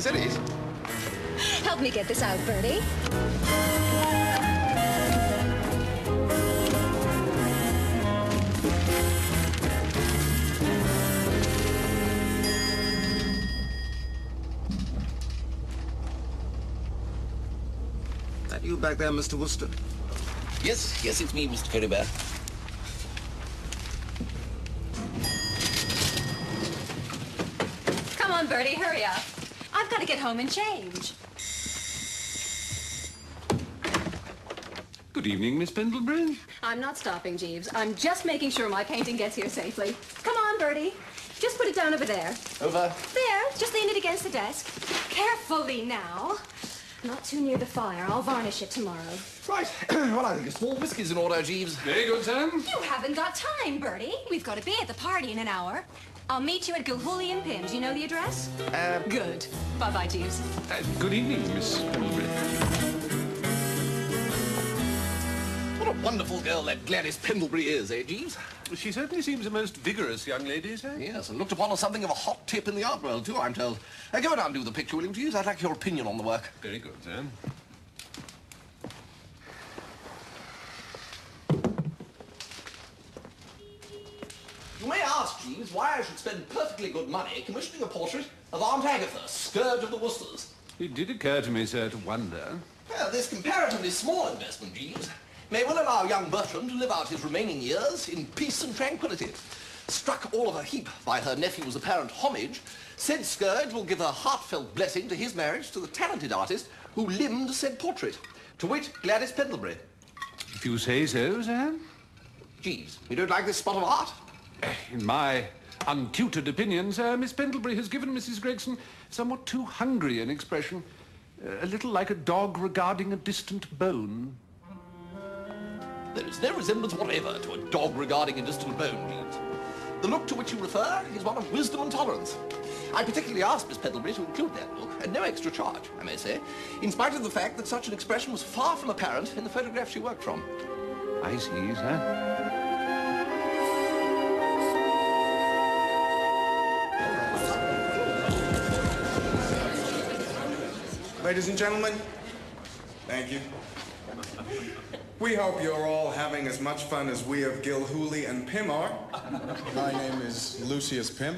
Yes, it is. Help me get this out, Bertie. That you back there, Mr. Wooster? Yes, it's me, Mr. Teddy Bear. Come on, Bertie, hurry up. I've got to get home and change. Good evening, Miss Pendlebury. I'm not stopping, Jeeves. I'm just making sure my painting gets here safely. Come on, Bertie. Just put it down over there. Over. There. Just lean it against the desk. Carefully now. Not too near the fire. I'll varnish it tomorrow. Right. Well, I think a small whiskey's in order, Jeeves. Very good, Sam. You haven't got time, Bertie. We've got to be at the party in an hour. I'll meet you at Gilhooly and Pym's. You know the address? Good. Bye-bye, Jeeves. Good evening, Miss Pendlebury. What a wonderful girl that Gladys Pendlebury is, eh, Jeeves? She certainly seems a most vigorous young lady, sir. Yes, and looked upon as something of a hot tip in the art world, too, I'm told. Go down and do the picture, will you, Jeeves? I'd like your opinion on the work. Very good, sir. You may ask, Jeeves, why I should spend perfectly good money commissioning a portrait of Aunt Agatha, scourge of the Woosters. It did occur to me, sir, to wonder. Well, this comparatively small investment, Jeeves, may well allow young Bertram to live out his remaining years in peace and tranquility. Struck all of a heap by her nephew's apparent homage, said scourge will give a heartfelt blessing to his marriage to the talented artist who limned said portrait, to wit, Gladys Pendlebury. If you say so, sir. Jeeves, you don't like this spot of art? In my untutored opinion, sir, Miss Pendlebury has given Mrs. Gregson somewhat too hungry an expression. A little like a dog regarding a distant bone. There is no resemblance whatever to a dog regarding a distant bone, Jeeves. The look to which you refer is one of wisdom and tolerance. I particularly asked Miss Pendlebury to include that look, at no extra charge, I may say, in spite of the fact that such an expression was far from apparent in the photograph she worked from. I see, sir. Ladies and gentlemen, thank you. We hope you're all having as much fun as we of Gilhooly and Pym are. My name is Lucius Pym,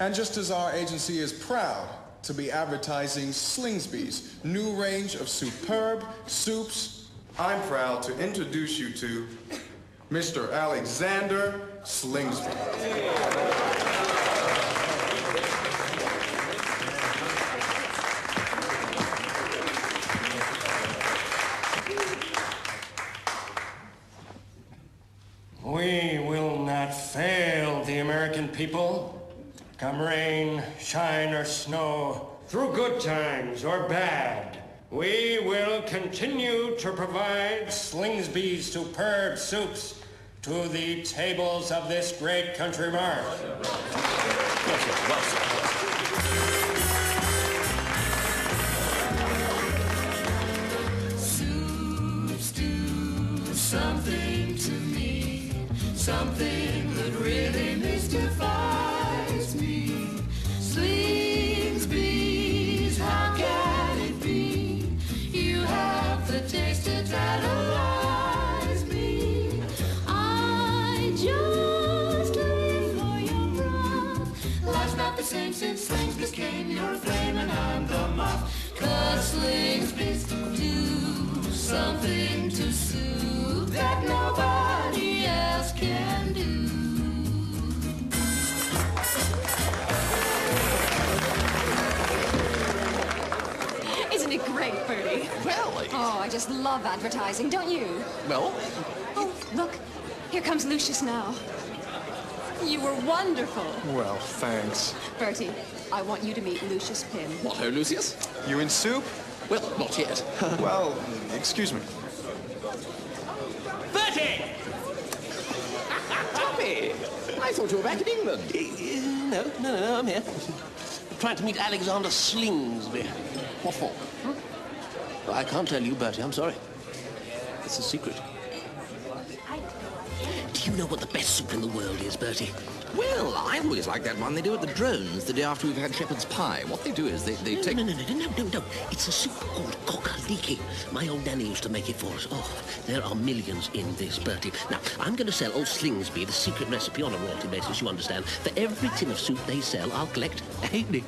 and just as our agency is proud to be advertising Slingsby's new range of superb soups, I'm proud to introduce you to Mr. Alexander Slingsby. We will not fail the American people, come rain, shine, or snow, through good times or bad. We will continue to provide Slingsby's superb soups to the tables of this great country mart. Soups do something to me, something that really mystifies me. Slingsby's, how can it be? You have the taste to tantalize me. I just live for your broth. Life's not the same since Slingsby's came. You're a flame and I'm the moth. 'Cause Slingsby's do something to soup that nobody else can do. Isn't it great, Bertie? Well, Oh, I just love advertising, don't you? well, Oh, look. Here comes Lucius now. You were wonderful. Well, thanks. Bertie, I want you to meet Lucius Pym. what ho, Lucius? You in soup? Well, not yet. Well, excuse me. Bertie! Tommy! I thought you were back in England. No, I'm here. Trying to meet Alexander Slingsby. What for? I can't tell you, Bertie, I'm sorry. It's a secret. Do you know what the best soup in the world is, Bertie? Well, I always like that one they do at the Drones the day after we've had shepherd's pie. What they do is they take... No. It's a soup called cock-a-leaky. My old nanny used to make it for us. Oh, there are millions in this, Bertie. Now, I'm going to sell old Slingsby the secret recipe on a royalty basis, you understand. For every tin of soup they sell, I'll collect a penny.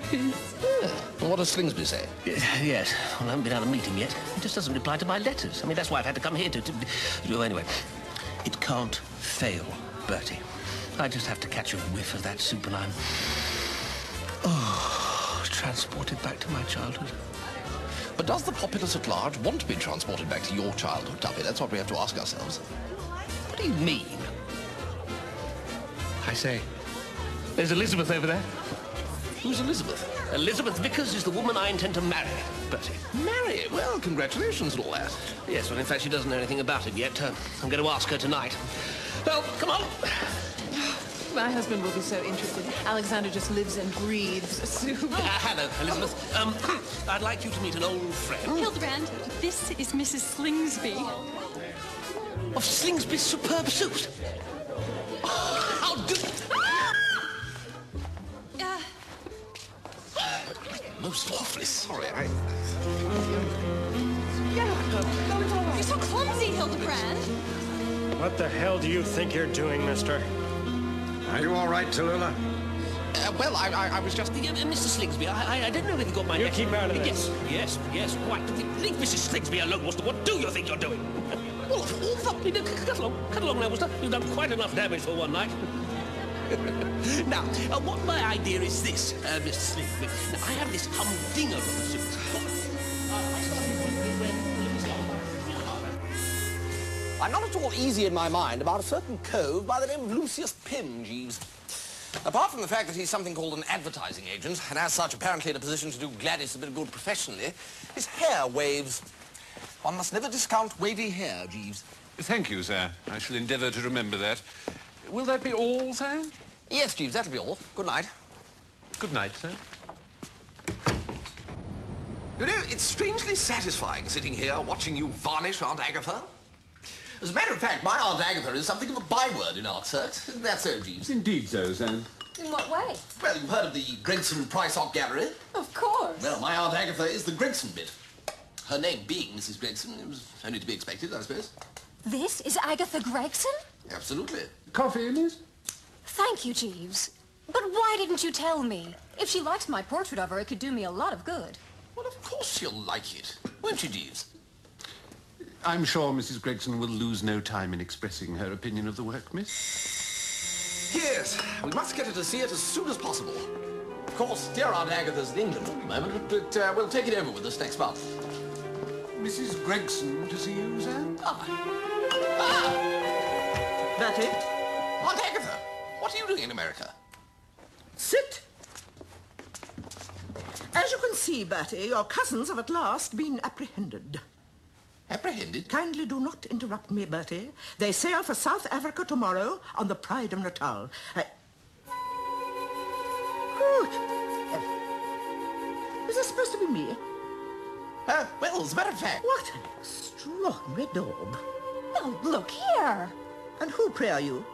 Well, what does Slingsby say? Yes. Well, I haven't been able to meet him yet. He just doesn't reply to my letters. I mean, that's why I've had to come here to... Anyway, it can't fail, Bertie. I just have to catch a whiff of that soup and I'm... transported back to my childhood. But does the populace at large want to be transported back to your childhood, Tuppy? That's what we have to ask ourselves. What do you mean? I say, there's Elizabeth over there. Who's Elizabeth? Elizabeth Vickers is the woman I intend to marry, Bertie. Marry? Well, congratulations and all that. Yes, well, in fact, she doesn't know anything about it yet. I'm going to ask her tonight. Well, come on. My husband will be so interested. Alexander just lives and breathes soup. Hello, Elizabeth. I'd like you to meet an old friend. Hildebrand, this is Mrs. Slingsby. Of Slingsby's superb soups. Oh, how good... Most awfully sorry. You're so clumsy, Hildebrand. What the hell do you think you're doing, mister? Are you all right, Tallulah? Well, I was just... Mr. Slingsby, I don't know if you got my... You keep out of this. Yes, quite. Leave Mrs. Slingsby alone, Wooster. What do you think you're doing? Well, cut along now, Wooster. You've done quite enough damage for one night. Now, what my idea is this, Mr. Slingsby. Now, I have this humdinger of a suit. I'm not at all easy in my mind about a certain cove by the name of Lucius Pym, Jeeves. Apart from the fact that he's something called an advertising agent, and as such apparently in a position to do Gladys a bit of good professionally, his hair waves. One must never discount wavy hair, Jeeves. Thank you, sir. I shall endeavour to remember that. Will that be all, sir? Yes, Jeeves, that'll be all. Good night. Good night, sir. You know, it's strangely satisfying sitting here watching you varnish Aunt Agatha. As a matter of fact, my Aunt Agatha is something of a byword in art circles. Isn't that so, Jeeves? Indeed so, sir. In what way? Well, you've heard of the Gregson Priceock Gallery? Of course. Well, my Aunt Agatha is the Gregson bit. Her name being Mrs. Gregson, it was only to be expected, I suppose. This is Agatha Gregson? Absolutely. Coffee, miss? Thank you, Jeeves. But why didn't you tell me? If she likes my portrait of her, it could do me a lot of good. Well, of course she'll like it. Won't she, Jeeves? I'm sure Mrs. Gregson will lose no time in expressing her opinion of the work, miss. Yes, we must get her to see it as soon as possible. Of course, dear Aunt Agatha's in England at the moment, but we'll take it over with us next month. Mrs. Gregson to see you, sir? Bertie? Aunt Agatha, what are you doing in America? Sit. As you can see, Bertie, your cousins have at last been apprehended. Apprehended? Kindly do not interrupt me, Bertie. They sail for South Africa tomorrow on the Pride of Natal. Is this supposed to be me? Well, as a matter of fact... What an extraordinary daub. Now, look here. And who, pray, are you?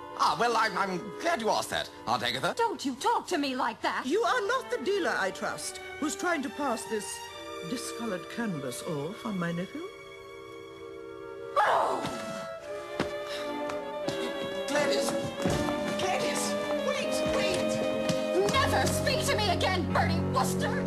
Well, I'm glad you asked that, Aunt Agatha. Don't you talk to me like that. You are not the dealer, I trust, who's trying to pass this discolored canvas off on my nephew? Gladys! Gladys! Wait! Never speak to me again, Bertie Wooster!